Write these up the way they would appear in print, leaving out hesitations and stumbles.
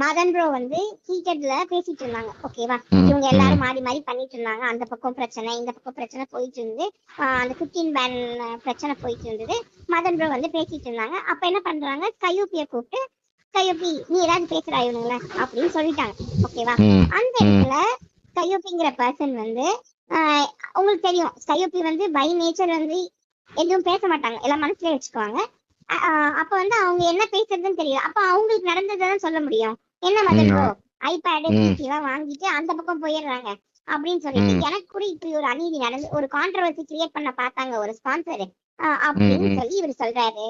Madan bro வந்து ஹீட்டட்ல பேசிட்டு இருந்தாங்க. ஓகேவா, ம், இவங்க ம், எல்லாரும் மாறி மாறி பண்ணிட்டு இருந்தாங்க. அந்த பக்கம் பிரச்சனை, இந்த பக்கம் பிரச்சனை போயிட்டு இருந்து அந்த 15 பேன் பிரச்சனை போயிட்டு இருந்தது. மதன் ப்ரோ வந்து பேசிட்டு இருந்தாங்க. அப்ப என்ன பண்றாங்க, கையூப்பிய கூப்பிட்டு, கையூப்பி நீ ஏதாவது பேசுறா இவனுங்கள அப்படின்னு சொல்லிட்டாங்க. ஓகேவா, ம், அந்த ம். இடத்துல கையூப்பிங்கிற பர்சன் வந்து உங்களுக்கு தெரியும், கையூப்பி வந்து பை நேச்சர் வந்து எதுவும் பேச மாட்டாங்க, எல்லாம் மனசுலயே வச்சுக்குவாங்க. அப்ப வந்து அவங்க என்ன பேசுறதுன்னு தெரியல. அப்ப அவங்களுக்கு நடந்ததான் சொல்ல முடியும். என்ன மதன் ப்ரோ, ஐபேடு ம், பிசி எல்லாம் வாங்கிட்டு அந்த பக்கம் போயிடுறாங்க அப்படின்னு சொல்லிட்டு, ம், எனக்கு கூட இப்படி ஒரு அநீதி நடந்து ஒரு கான்ட்ரவர்சி கிரியேட் பண்ண பார்த்தாங்க ஒரு ஸ்பான்சர் ம், அப்படின்னு ம். சொல்லி இவர் சொல்றாரு.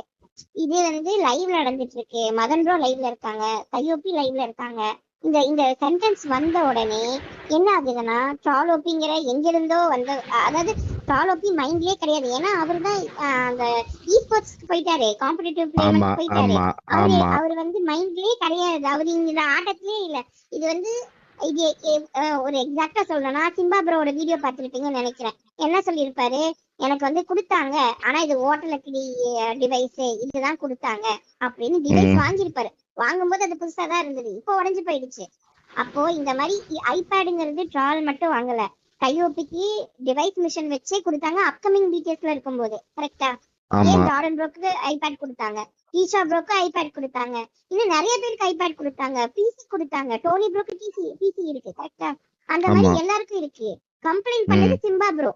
இது வந்து லைவ்ல நடந்துட்டு இருக்கு. மதன் ப்ரோ லைவ்ல இருக்காங்க, கையோப்பி லைவ்ல இருக்காங்க. இந்த இந்த சென்டென்ஸ் வந்த உடனே என்ன ஆகுதுன்னா, ட்ராலோப்பிங்கிற எங்கிருந்தோ வந்த, அதாவது ட்ராலோப்பி மைண்ட்லயே கிடையாது. ஏன்னா அவரு தான் அந்த ஸ்போர்ட்ஸ்க்கு போயிட்டாரு, காம்படிட்டிவ் ஆமா, பிளேமெண்ட் போயிட்டாரு. ஆமா, அவரு ஆமா. அவர் வந்து மைண்ட்லயே கிடையாது, அவரு இந்த ஆட்டத்திலே இல்ல. இது வந்து இது ஒரு எக்ஸாக்டா சொல்லணும்னா, சிம்பா ப்ரோட வீடியோ பார்த்துருப்பீங்கன்னு நினைக்கிறேன். என்ன சொல்லியிருப்பாரு, எனக்கு வந்து கொடுத்தாங்க, ஆனா இது ஓட்டலக்கிடி டிவைஸ் இதுதான் கொடுத்தாங்க அப்படின்னு டிவைஸ் ம், வாங்கியிருப்பாரு. வாங்கும்போது அது புதுசா தான் இருந்தது, இப்போ உடஞ்சு போயிடுச்சு. அப்போ இந்த மாதிரி ஐபேடுங்கிறது ட்ரால் மட்டும் வாங்கல, கையோப்பிக்கு டிவைஸ் மிஷன் வச்சே கொடுத்தாங்க அப்கமிங் பிடிஎஸ்ல இருக்கும்போது. கரெக்டா, ஆமா. ஏன் ஜார்டன் ப்ரோக்கு ஐபேட் கொடுத்தாங்க, ஈஷா ப்ரோக்கு ஐபேட் கொடுத்தாங்க, இன்னும் நிறைய பேருக்கு ஐபேட் கொடுத்தாங்க, பிசி கொடுத்தாங்க, டோனி ப்ரோக்கு பிசி இருக்கு. கரெக்டா, அந்த மாதிரி ஆமா. எல்லாருக்கும் இருக்கு. கம்ப்ளைண்ட் ம், பண்ணது சிம்பா ப்ரோ.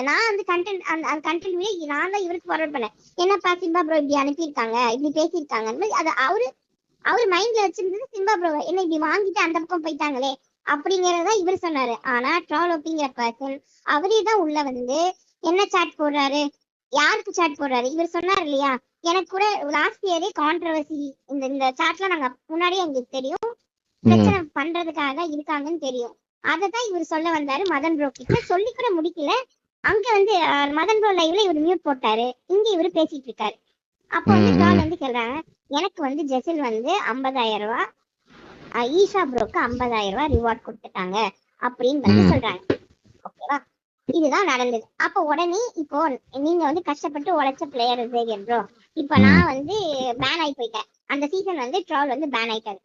நான் வந்து கண்டென்ட் அந்த கண்டென்ட் வீடியோ நான் தான் இவருக்கு ஃபார்வர்ட் பண்ணேன். என்னப்பா சிம்பா ப்ரோ இப்படி அனுப்பியிருக்காங்க, இப்படி பேசியிருக்காங்க, அது அவரு மைண்ட்ல வச்சிருந்தது சிம்பா ப்ரோ என்ன இப்படி வாங்கிட்டு அந்த பக்கம் போயிட்டாங்களே அப்படிங்கறத இவர் சொன்னாரு. ஆனா ட்ரால் அப்படிங்கிற பர்சன் அவரே தான் உள்ள வந்து என்ன சாட் போடுறாரு, யாருக்கு சாட் போடுறாரு, இவர் சொன்னார் இல்லையா, எனக்கு கூட லாஸ்ட் இயரே கான்ட்ரவர்சி, இந்த இந்த சாட்லாம் நாங்க முன்னாடியே எங்களுக்கு தெரியும், ம், பிரச்சனை பண்றதுக்காக இருக்காங்கன்னு தெரியும். அததான் இவர் சொல்ல வந்தாரு மதன் ப்ரோ கிட்ட. சொல்லி கூட முடிக்கல, அங்க வந்து மதன் ப்ரோ லைவ்ல இவர் மியூட் போட்டாரு, இங்க இவரு பேசிட்டு இருக்காரு. அப்ப வந்து ம், ட்ரால் ம், வந்து சொல்றாங்க, எனக்கு வந்து ஜெசில் வந்து 50,000 ரூபாய், ஈஷா ப்ரோக்கு 50,000 ரூபாய் ரிவார்ட் கொடுத்துட்டாங்க அப்படின்னு வந்து ம், சொல்றாங்க. ஓகேவா, இதுதான் நடந்தது. அப்ப உடனே இப்போ நீங்க வந்து கஷ்டப்பட்டு உழைச்ச பிளேயர் ஜேவியர் ப்ரோ, இப்ப ம், நான் வந்து பேன் ஆகி போயிட்டேன். அந்த சீசன் வந்து ட்ரால் வந்து பேன் ஆயிட்டாரு.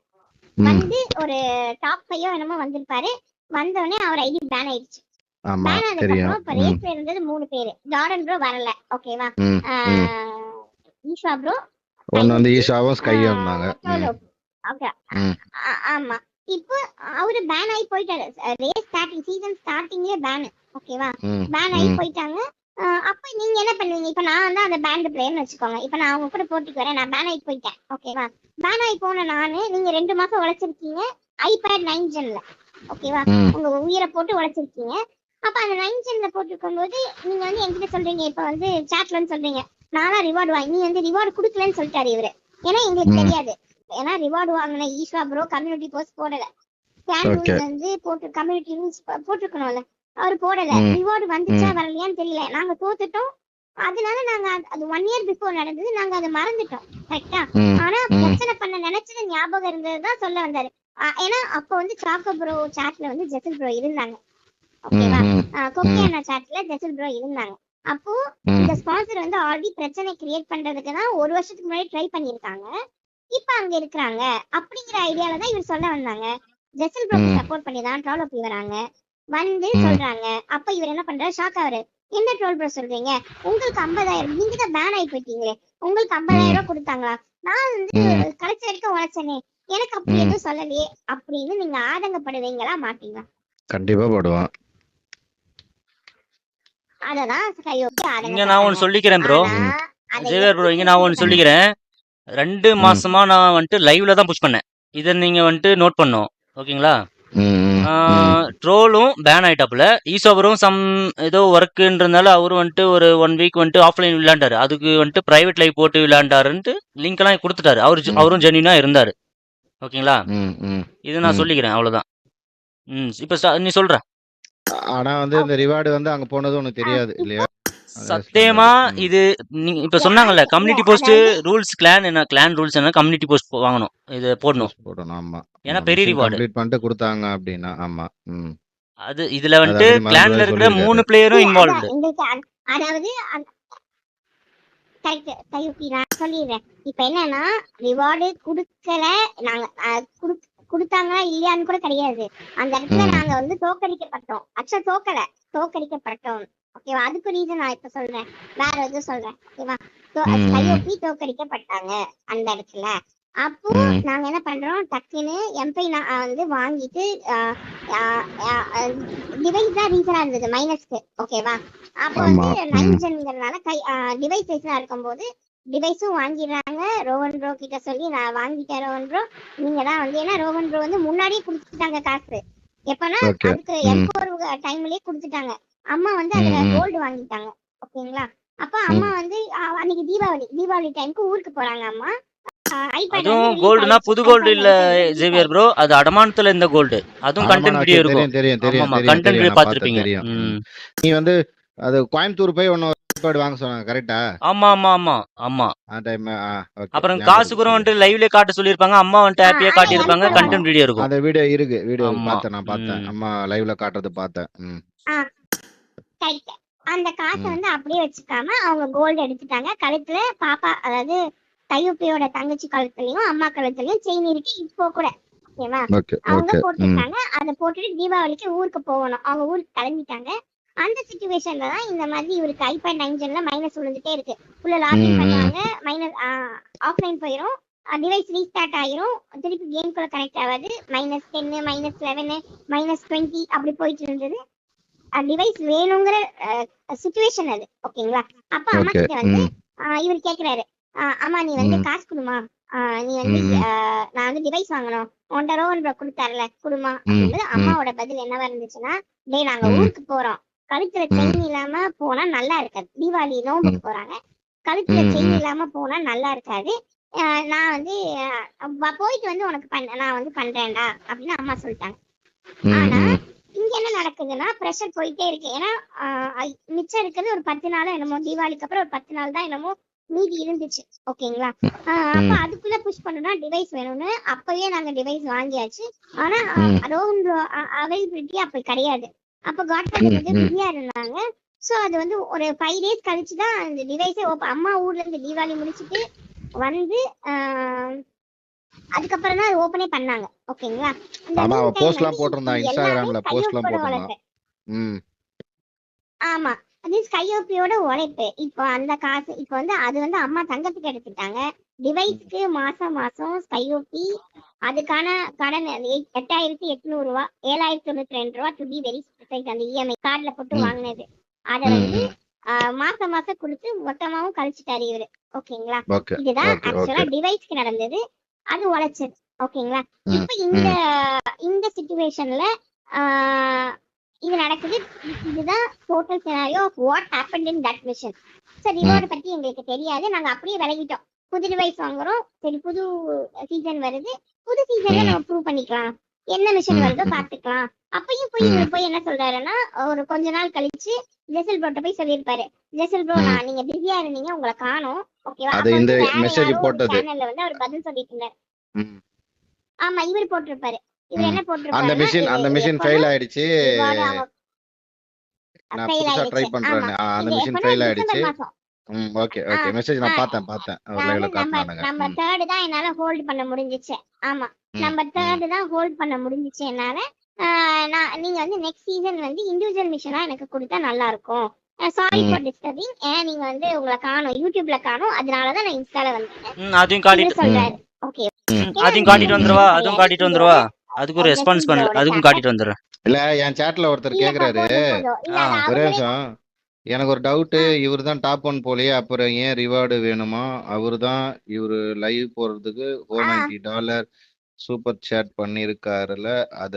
ம். வந்து ஒரு டாப் 5 என்னமோ வந்திருப்பாரு. வந்தோடனே அவர் ஐடி பேன் ஆயிடுச்சு. ஆமா, பேன் ஆனதுக்கு தெரியும். அப்புறம் இப்ப ம், ரேஸ்ல இருந்தது 3 பேரு. ஜார்டன் ப்ரோ வரல. ஓகேவா, ம், ம். ஈஷா ப்ரோ, ஒண்ணு வந்து கையூப்பி, ஈஷாவும் ஸ்கையும் இருந்தாங்க. ம், டோலோப். ஓகே, ம், ஆமா. இப்போ அவரு பேன் ஆகி போயிட்டாரு. ரேஸ் ஸ்டார்டிங் சீசன் ஸ்டார்டிங்லயே பேன். ஓகேவா, ம், பேன் ஆகி ம், போயிட்டாங்க. அப்ப நீங்க என்ன பண்ணுவீங்க, இப்ப நான் தான் அந்த பேண்ட் பிளேயர்னு வச்சுக்கோங்க. இப்ப நான் அவங்க கூட போட்டிக்கு வரேன், நான் பேன் ஆகி போயிட்டேன். ஓகேவா, பேன் ஆகி போன நானு, நீங்க 2 மாசம் உழைச்சிருக்கீங்க ஐபேட் 9 ஜென்ல. ஓகேவா, ம், உங்க உயிரை போட்டு உழைச்சிருக்கீங்க. அப்ப அந்த 9 ஜென்ல போட்டுருக்கும் போது நீங்க வந்து என்கிட்ட சொல்றீங்க, இப்ப வந்து சாட்லன்னு சொல்றீங்க, நானா ரிவார்டு வாங்கி, நீ வந்து ரிவார்டு கொடுக்கலன்னு சொல்லிட்டாரு இவரு. ஏன்னா எங்களுக்கு ம். தெரியாது, ஏன்னா ரிவார்டு வாங்கின ஈஷா ப்ரோ கம்யூனிட்டி போஸ்ட் போடல. Fan okay. ரூல்ஸ் வந்து போட்டு கம்யூனிட்டி ரூல்ஸ் போட்டுருக்கணும்ல, அவர் போடல. ம், ரிவார்டு வந்துச்சா ம், வரலையான்னு தெரியல, நாங்க தோத்துட்டோம். அதனால நாங்க அது 1 இயர் பிஃபோர் நடந்தது, நாங்க அதை மறந்துட்டோம். கரெக்டா, ம், ஆனா ம், பிரச்சனை பண்ண நினைச்சது ஞாபகம் இருந்ததுதான் சொல்ல வந்தாரு. ஏன்னா அப்ப வந்து சாக்கோ ப்ரோ சாட்ல வந்து ஜெசல் ப்ரோ இருந்தாங்க. ம், ஓகேவா, ம், கொக்கே ம், அண்ணா சாட்ல ஜெசல் ப்ரோ இருந்தாங்க. அப்போ இந்த ம், ஸ்பான்சர் வந்து ஆல்ரெடி பிரச்சனை கிரியேட் பண்றதுக்கு தான் 1 வருஷத்துக்கு முன்னாடி ட்ரை பண்ணிருக்காங்க. இப்ப அங்க இருக்கிறாங்க அப்படிங்கிற ஐடியால தான் இவர் சொல்ல வந்தாங்க. ஜெசல் ப்ரோக்கு ம், சப்போர்ட் பண்ணி தான் ட்ரோல் அப்பி வராங்க வந்து ம், சொல்றாங்க. அப்ப இவர் என்ன பண்றாரு, ஷாக் ஆவரு. என்ன ட்ரோல் ப்ரோ சொல்றீங்க, உங்களுக்கு 50,000, நீங்க தான் பேன் ஆகி போயிட்டீங்களே, உங்களுக்கு 50,000 ம், ரூபாய் கொடுத்தாங்களா, நான் வந்து ம், கடைசி வரைக்கும் உழைச்சனே, எனக்கு அப்படி ம். எதுவும் சொல்லலையே அப்படின்னு நீங்க ஆதங்கப்படுவீங்களா மாட்டீங்களா? கண்டிப்பா போடுவான். அததான் கையோப்பி இங்க நான் ஆதங்கப்பட்டாங்க. ஒன்று சொல்லிக்கிறேன் ப்ரோ. ஆனா ம், அதை ஜேவியர் எப்படி ப்ரோ, இங்க நான் ஒன்று பேசியிருக்காங்க. சொல்லிக்கிறேன். 2 ம், மாசமா நான் வந்துட்டு லைவ்ல தான் புஷ் பண்ணேன். இதை நீங்க வந்துட்டு நோட் பண்ணோம். ஓகேங்களா? ம், ம், ம். ட்ரோலும் பேன் ஆயிட்டாப்புல. ஈசோபரும் ஏதோ ஒர்க்குன்றதுனால அவரும் வந்துட்டு ஒரு 1 வீக் வந்துட்டு ஆஃப்லைன் விளையாண்டாரு. அதுக்கு வந்துட்டு பிரைவேட் லைவ் போட்டு விளையாண்டாருன்ட்டு லிங்க் எல்லாம் கொடுத்துட்டாரு. ம், அவரும் ஜென்யூனா இருந்தாரு. ஓகேங்களா? ம், ம், இது நான் ம். சொல்லிக்கிறேன், அவ்வளவுதான். இப்ப நீ சொல்ற. ஆனா வந்து இந்த ஓகே, ரிவார்டு வந்து அங்க போனது உனக்கு தெரியாது இப்போ இல்லையா? ரேஸ்ல சத்தியமா இருந்தது. ம். இது நீங்க இப்ப சொன்னாங்கல்ல, யாருக்கு இல்ல, கம்யூனிட்டி போஸ்ட் அதாவது ரூல்ஸ் கிளான் ரூல்ஸ் என்ன, கம்யூனிட்டி போஸ்ட் வாங்கணும், இது போடணும். போஸ்ட் போடணும். ஆமா. ஏன்னா ஆமா. பெரிய மிஷன் ரிவார்டு கம்ப்ளீட் பண்ணிட்டு குடுத்தாங்க அப்படின்னா. ஆமா. ம். அது. இதுல அது வந்துட்டு ஆல்ரெடி மதன் கிளான்ல ப்ரோவே இருக்கிற சொல்லியிருக்காரு. 3 பிளேயரும் இல்ல, அதான் இன்வால்வ்டு. எங்களுக்கு அதாவது கரெக்ட் கையூப்பி, நான் சொல்லிடுறேன். இப்ப என்னன்னா ரிவார்டு குடுக்கல, நாங்க கொடுத்தாங்களா இல்லையான்னு கூட கிடையாது. அந்த இடத்துல நாங்க வந்து தோக்கடிக்கப்பட்டோம். ஆக்சுவலா தோக்கடிக்கப்பட்டோம். ஓகேவா? அதுக்கு ரீசன் நான் இப்ப சொல்றேன், வேற எதுவும் சொல்றேன். ஓகேவா? கையொப்பி தோக்கடிக்கப்பட்டாங்க அந்த இடத்துல. அப்போ நாங்க என்ன பண்றோம், டக்குன்னு எம்பை வந்து வாங்கிட்டு டிவைஸ் தான் ரீசனா இருந்தது மைனஸ்க்கு. ஓகேவா? அப்போ வந்து 9 ஜென்ங்கிறதுனால டிவைஸ் ரீசனா இருக்கும்போது டிவைஸும் வாங்கிடுறாங்க. ரோஹன் ப்ரோ கிட்ட சொல்லி நான் வாங்கிட்டேன் ரோஹன் ப்ரோ, நீங்க தான் வந்து, ஏன்னா ரோஹன் ப்ரோ வந்து முன்னாடியே கொடுத்துட்டாங்க காசு. எப்பனா அதுக்கு M4 டைம்லயே கொடுத்துட்டாங்க. அம்மா வந்து அதுல கோல்டு வாங்கிட்டாங்க. ஓகேங்களா? அப்ப அம்மா வந்து அன்னைக்கு தீபாவளி டைம்க்கு ஊருக்கு போறாங்க அம்மா. அதுவும் கோல்டுனா புது கோல்டு இல்ல ஜேவியர் ப்ரோ, அது அடமானத்துல இந்த கோல்டு. அதுவும் கண்டென்ட் வீடியோ இருக்கும். ஆமா, கண்டென்ட் வீடியோ பாத்துருப்பீங்க. நீ வந்து அது கோயம்புத்தூர் போய் ஒன்னு ஐபேட் வாங்க சொன்னாங்க, கரெக்ட்டா? ஆமா ஆமா ஆமா ஆமா. அந்த டைம் அப்புறம் காசு கூட வந்துட்டு லைவ்ல காட்ட சொல்லிருப்பாங்க. அம்மா வந்துட்டு ஹாப்பியா காட்டியிருப்பாங்க. கண்டென்ட் வீடியோ இருக்கும். அந்த வீடியோ இருக்கு, வீடியோ பார்த்தேன், நான் பார்த்தேன். அம்மா லைவ்ல காட்டுறது பார்த்தேன். அந்த காசை வந்து அப்படியே வச்சுக்காம அவங்க கோல்டு எடுத்துட்டாங்க. கழுத்துல பாப்பா, அதாவது தையொப்பியோட தங்கச்சி கழுத்துலயும் அம்மா கழுத்துலயும் செயின் இருக்கு இப்போ கூட. ஓகேவா? அவங்க போட்டுருக்காங்க. அதை போட்டுட்டு தீபாவளிக்கு ஊருக்கு போகணும். அவங்க ஊருக்கு கிளம்பிட்டாங்க. அந்த சிச்சுவேஷன்ல தான் இந்த மாதிரி இவருக்கு ஐபேட் 9 ஜென்ல மைனஸ் விழுந்துட்டே இருக்கு. உள்ள லாகின் பண்ணுவாங்க, மைனஸ் ஆஃப்லைன் போயிடும், டிவைஸ் ரீஸ்டார்ட் ஆயிரும், திருப்பி கேம் கூட கனெக்ட் ஆகாது. -10 -11 -20 அப்படி போயிட்டு இருந்தது. டிவைஸ் வேணுங்கிற சிச்சுவேஷன் அது. ஓகேங்களா? அப்ப அம்மா கிட்ட வந்து இவர் கேக்குறாரு, அம்மா நீ வந்து காசு கொடுமா, நீ வந்து நான் வந்து டிவைஸ் வாங்கணும், 1.5 ரூபா கொடுத்தாருல குடுமா அப்படின்றது. அம்மாவோட பதில் என்னவா இருந்துச்சுன்னா, டேய் நாங்க ஊருக்கு போறோம், கழுத்துல செயின் இல்லாம போனா நல்லா இருக்காது. தீபாவளி நோம்புக்கு போறாங்க, கழுத்துல செயின் இல்லாம போனா நல்லா இருக்காது. நான் வந்து போயிட்டு வந்து உனக்கு நான் வந்து பண்றேன்டா அப்படின்னு அம்மா சொல்லிட்டாங்க. ஆனா இங்க என்ன நடக்குதுன்னா, ப்ரெஷர் போயிட்டே இருக்கு. ஏன்னா மிச்சம் இருக்கிறது ஒரு 10 நாள் என்னமோ, தீபாவளிக்கு அப்புறம் ஒரு 10 நாள் தான் என்னமோ மீதி இருந்துச்சு. ஓகேங்களா? அப்ப அதுக்குள்ள புஷ் பண்ணணும்னா டிவைஸ் வேணும்னு அப்பவே நாங்க டிவைஸ் வாங்கியாச்சு. ஆனா ரோஹன் அவைலபிலிட்டி அப்ப கிடையாது. அப்ப காட்ஃபாதர் வந்து பிஸியா இருந்தாங்க. சோ அது வந்து ஒரு 5 டேஸ் கழிச்சுதான் அந்த டிவைஸே அம்மா ஊர்ல இருந்து தீபாவளி முடிச்சுட்டு வந்து அதுக்கப்புறம் தான் ஓபனே பண்ணாங்க. ஓகேங்களா? ஆமா, போஸ்ட்லாம் போட்டுருந்தாங்க, இன்ஸ்டாகிராம்ல போஸ்ட்லாம் போட்டுருந்தாங்க. ஆமா, அது ஸ்கையோப்பியோட உழைப்பு. இப்போ அந்த காசு இப்போ வந்து அது வந்து அம்மா தங்கத்துக்கு எடுத்துட்டாங்க. டிவைஸ்க்கு மாசம் ஸ்கையோப்பி அதுக்கான கடன் 8800 ரூபா, 7092 ரூபா டு பி வெரி ஸ்பெசிஃபிக். அந்த இஎம்ஐ கார்டுல போட்டு வாங்கினது அத வந்து மாசம் கொடுத்து மொத்தமாவும் கழிச்சிட்டாரு இவரு. ஓகேங்களா? இதுதான் ஆக்சுவலா டிவைஸ்க்கு நடந்தது, அது உழைச்சது. ஓகேங்களா? இப்ப இந்த சிச்சுவேஷன்ல இது நடக்குது. இதுதான் total scenario of what happened in that mission. So reward பத்தி எங்களுக்கு தெரியாது, நாங்க அப்படியே விலகிட்டோம். புது டிவைஸ் வாங்குறோம், சரி புது சீசன் வருது, புது சீசன்ல நம்ம ப்ரூவ் பண்ணிக்கலாம், என்ன மிஷன் வருதோ பாத்துக்கலாம். அப்பயும் போய் என்ன சொல்றாருன்னா, ஒரு கொஞ்ச நாள் கழிச்சு ஜெசல் ப்ரோட்ட போய் சொல்லிருப்பாரு, ஜெசல் ப்ரோ நீங்க பிஸியா இருந்தீங்க, உங்களை காணோம். ஓகேவா? இந்த மெசேஜ் போட்டது சேனல்ல வந்து அவர் பதில் சொல்லிட்டு இருந்தார். ஆமா, இவர் போட்டிருப்பாரு. இவர் என்ன போட்டிருப்பாரு, அந்த மிஷன் ஃபெயில் ஆயிடுச்சு, நான் புதுசா ட்ரை பண்றேன், அந்த மிஷன் ஃபெயில் ஆயிடுச்சு. ஓகே மெசேஜ் நான் பார்த்தேன் லைவ்ல காட்டுனாங்க. நம்ம 3rd தான் என்னால ஹோல்ட் பண்ண முடிஞ்சிச்சு. ஆமா, நம்ம 3rd தான் ஹோல்ட் பண்ண முடிஞ்சிச்சு என்னால. நீங்க வந்து நெக்ஸ்ட் சீசன் வந்து இண்டிவிஜுவல் மிஷனா எனக்கு கொடுத்தா நல்லா இருக்கும். சாரி ஃபார் டிஸ்டர்பிங், ஏன்னா நீங்க வந்து உங்களை காணோம், யூடியூப்ல காணோம், அதனாலதான் நான் இன்ஸ்டால வந்தேன். அதையும் காட்டிட்டு சொல்றாரு. ஓகே, அதையும் காட்டிட்டு வந்துருவா, அதுக்கு ஒரு ரெஸ்பான்ஸ் பண்ணல, அதுக்கும் காட்டிட்டு வந்துறேன். இல்ல, என் சாட்ல ஒருத்தர் கேக்குறாரு, ஒரே நிமிஷம், எனக்கு ஒரு டவுட், இவர் தான் டாப் 1 போலயே, அப்புறம் ஏன் ரிவார்டு வேணுமா? இவரு லைவ் போறதுக்கு $490 சூப்பர் சாட் பண்ணிருக்காருல, அத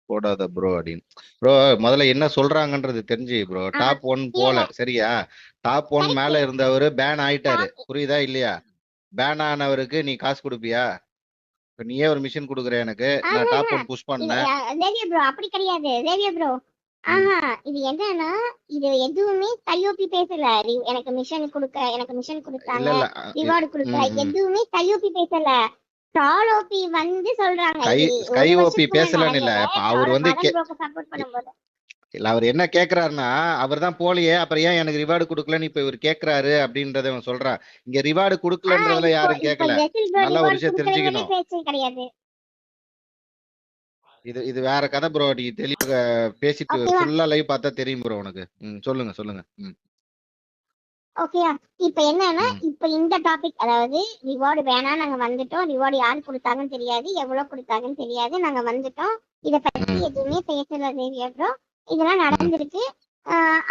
போடாத ப்ரோ அப்படின்னு. ப்ரோ முதல்ல என்ன சொல்றாங்கன்றது தெரிஞ்சு ப்ரோ. டாப் 1 போல, சரியா? டாப் 1 மேல இருந்தவரு பேன் ஆயிட்டாரு, புரியுதா இல்லையா? பேன் ஆனவருக்கு நீ காசு கொடுப்பியா? நீயே ஒரு மிஷன் குடுக்குற, எனக்கு நான் டாப் 1 புஷ் பண்ணேன். தேவியா ப்ரோ அப்படி கிடையாது. தேவியா ப்ரோ இது என்னன்னா, இது எதுவுமே கையோப்பி பேசல. எனக்கு மிஷன் கொடுத்தாங்க, ரிவார்டு கொடுத்தாங்க, எதுவுமே கையோப்பி பேசல. டாலோபி வந்து சொல்றாங்க கையோப்பி பேசலன்னு இல்ல. அவர் வந்து சப்போர்ட் பண்ணும்போது இல்ல, அவர் என்ன கேக்குறாருன்னா, அவர் தான் போலியே, அப்புறம் ஏன் எனக்கு ரிவார்டு கொடுக்கலன்னு இப்ப இவர் கேக்குறாரு அப்படின்றத அவன் சொல்றான். இங்க ரிவார்டு கொடுக்கலன்றதுல யாரும் கேட்கல. நல்ல ஒரு விஷயம் தெரிஞ்சுக்கணும். இது வேற கதை ப்ரோ. நீ தெளிவா பேசிட்டு ஓகேவா ஃபுல்லா லைவ் பார்த்தா தெரியும் ப்ரோ உனக்கு. சொல்லுங்க சொல்லுங்க. ஓகேவா இப்ப என்னன்னா ம். இப்ப இந்த டாபிக் அதாவது ரிவார்டு வேணாம் நாங்க வந்துட்டோம், ரிவார்டு யாரு கொடுத்தாங்கன்னு தெரியாது, எவ்வளவு கொடுத்தாங்கன்னு தெரியாது, நாங்க வந்துட்டோம், இத பத்தி ம். எதுவுமே பேசுறது அப்புறம் இதெல்லாம் ம். நடந்திருக்கு.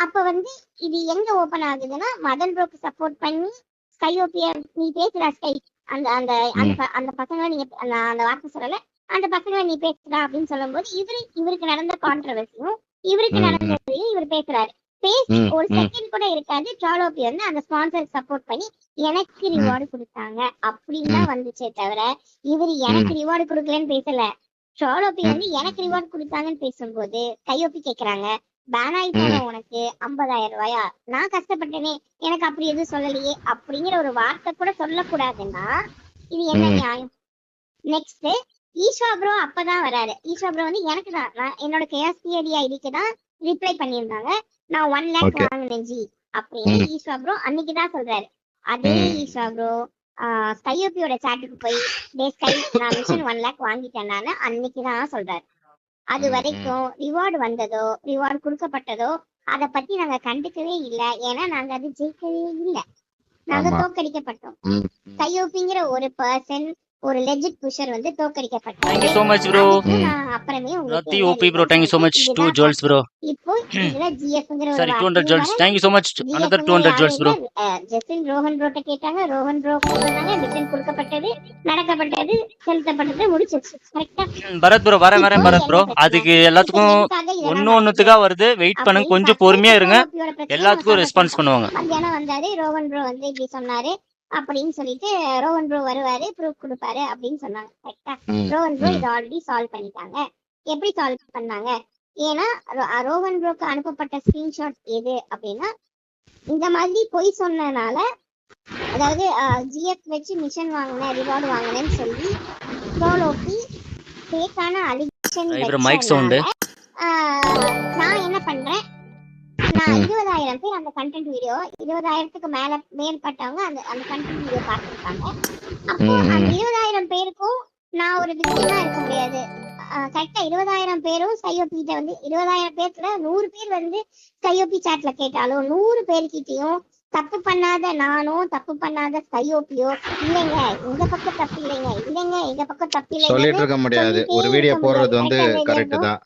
அப்ப வந்து இது எங்க ஓபன் ஆகுதுன்னா மதன் ப்ரோக்கு சப்போர்ட் பண்ணி ஸ்கையோபிய நீ பேசுறா ஸ்கை அந்த அந்த அந்த ம். அந்த பசங்களை நீங்க அந்த வார்த்தை சொல்லல, அந்த பசங்களை நீ பேசுறா அப்படின்னு சொல்லும்போது இவருக்கு நடந்த கான்ட்ரவர்சியும் இவருக்கு ம். நடந்ததையும் இவர் பேசுறாரு. பேசி ம். ஒரு ம். செகண்ட் கூட இருக்காது ட்ராலோபி வந்து அந்த ஸ்பான்சர் சப்போர்ட் பண்ணி எனக்கு ம். ரிவார்டு கொடுத்தாங்க அப்படின்னு ம். தான் வந்துச்சே தவிர இவர் எனக்கு ம். ரிவார்டு கொடுக்கலன்னு பேசல. ட்ராலோபி ம். வந்து எனக்கு ரிவார்டு கொடுத்தாங்கன்னு பேசும்போது கையொப்பி கேக்குறாங்க, பேன் ஆயிட்டானே ம். உனக்கு 50,000 ரூபாயா, நான் கஷ்டப்பட்டேனே எனக்கு அப்படி எதுவும் சொல்லலையே அப்படிங்கிற ஒரு வார்த்தை கூட சொல்லக்கூடாதுன்னா இது என்ன ம். நியாயம்? நெக்ஸ்ட் ஈஸ்வா ப்ரோ அப்பதான் வராரு. ஈஸ்வா ப்ரோ வந்து எனக்கு தான் என்னோட கேஎஸ்பிஐடி ஐடிக்கு தான் ரிப்ளை பண்ணியிருந்தாங்க, நான் 1 லேக் ஓகே. வாங்கினேன் ஜி அப்படின்னு ம். ஈஸ்வா ப்ரோ அன்னைக்குதான் சொல்றாரு. அதே ம். ஈஸ்வா ப்ரோ ஸ்கையோபியோட சாட்டுக்கு போய் டே ஸ்கை நான் மிஷன் 1 லேக் வாங்கிட்டேன் நானு அன்னைக்குதான் சொல்றாரு. அது ம். ம். வரைக்கும் ரிவார்டு வந்ததோ ரிவார்டு கொடுக்கப்பட்டதோ அத பத்தி நாங்க கண்டுக்கவே இல்ல. ஏன்னா நாங்க அது ஜெயிக்கவே இல்ல, நாங்க ஆமா. தோக்கடிக்கப்பட்டோம். ம். கையோப்பிங்கிற ஒரு பர்சன் ஒரு லெஜிட் புஷர் வந்து தேங்க்யூ தோக்கடிக்கப்பட்டாரு. So much bro. அதுக்கு நான் அப்புறமே உங்களுக்கு ரத்தி என்ன OP bro, reason thank you so சொல்லிட்டேன். மச். 2 இதுதான் ஜுவல்ஸ் ப்ரோ. இப்போ இதுல ஜிஎஃப்ங்கிற ஒரு சாரி 200 வார்த்தையும் ஜுவல்ஸ். வர தேங்க்யூ ஸோ மச். அனதர் ஜிஎஃப்ங்கிற 200 யாரும் ஜுவல்ஸ் இல்ல. ப்ரோ. ஜெசின் ரோஹன் ப்ரோட்ட கேட்டாங்க, ரோஹன் ப்ரோ சொன்னாங்க, மிஷன் கொடுக்கப்பட்டது, நடக்கப்பட்டது, செலுத்தப்பட்டது, முடிச்சிருச்சு. கரெக்டா? பரத் ப்ரோ வரேன் இப்போ பரத் ப்ரோ. என்ன பிரச்சனை? அதுக்கு இப்போ எல்லாத்துக்கும் எதுக்காக இதெல்லாம் ஒன்னு நடக்குது ஒன்னுத்துக்கா வருது. வெயிட் பண்ணுங்க, அப்படின்னு கொஞ்சம் பார்த்து பொறுமையா இருங்க. ட்ராலோபியோட பிரச்சனையை நான் எல்லாத்துக்கும் சால்வ் ரெஸ்பான்ஸ் பண்ணிட்டேன். பண்ணுவாங்க. மத்தியானம் வந்தாரு ரோஹன் ப்ரோ வந்து இப்படி சொன்னாரு அப்படின்னு சொல்லிட்டு ரோஹன் ப்ரோ வருவாரு ப்ரூஃப் கொடுப்பாரு அப்படின்னு சொன்னாங்க. கரெக்டா? ம். ரோஹன் ப்ரோ ம். இதை ஆல்ரெடி சால்வ் பண்ணிட்டாங்க. எப்படி சால்வ் பண்ணாங்க? ஏன்னா ரோஹன் ப்ரோக்கு அனுப்பப்பட்ட ஸ்கிரீன்ஷாட் எது அப்படின்னா இந்த மாதிரி பொய் சொன்னனால, அதாவது ஜிஎஃப் வச்சு மிஷன் வாங்கினேன் ரிவார்டு வாங்கினேன்னு சொல்லி ட்ரோலோபி ஃபேக்கான அலிகேஷன் ப்ரோ மைக் சவுண்ட். வச்சனால நான் என்ன பண்றேன், நான் ம். 20,000 பேர் அந்த கண்டென்ட் வீடியோ 20,000க்கு மேற்பட்டவங்க அந்த அந்த கண்டென்ட் வீடியோ பார்த்துருக்காங்க. அப்போ ம். அந்த ம். 20,000 பேருக்கும் நான் ஒரு விக்டிமா இருக்க முடியாது. கரெக்டா 20,000 பேரும் ஸ்கையோபி கிட்ட வந்து 20,000 பேர்ல 100 பேர் வந்து ஸ்கையோபி சாட்ல கேட்டாலும் 100 பேர்கிட்டயும் தப்பு பண்ணாத நானோ தப்பு பண்ணாத ஸ்கையோபியோ இல்லைங்க எங்க பக்கம் தப்பு இல்லைங்க, இல்லைங்க எங்க பக்கம் தப்பு சொல்லிட்டு இல்லைங்க இருக்க முடியாது. சொல்லிட்டே ஒரு வீடியோ இருக்க போடுறது முடியாது. வந்து கரெக்டா கரெக்ட் தான்.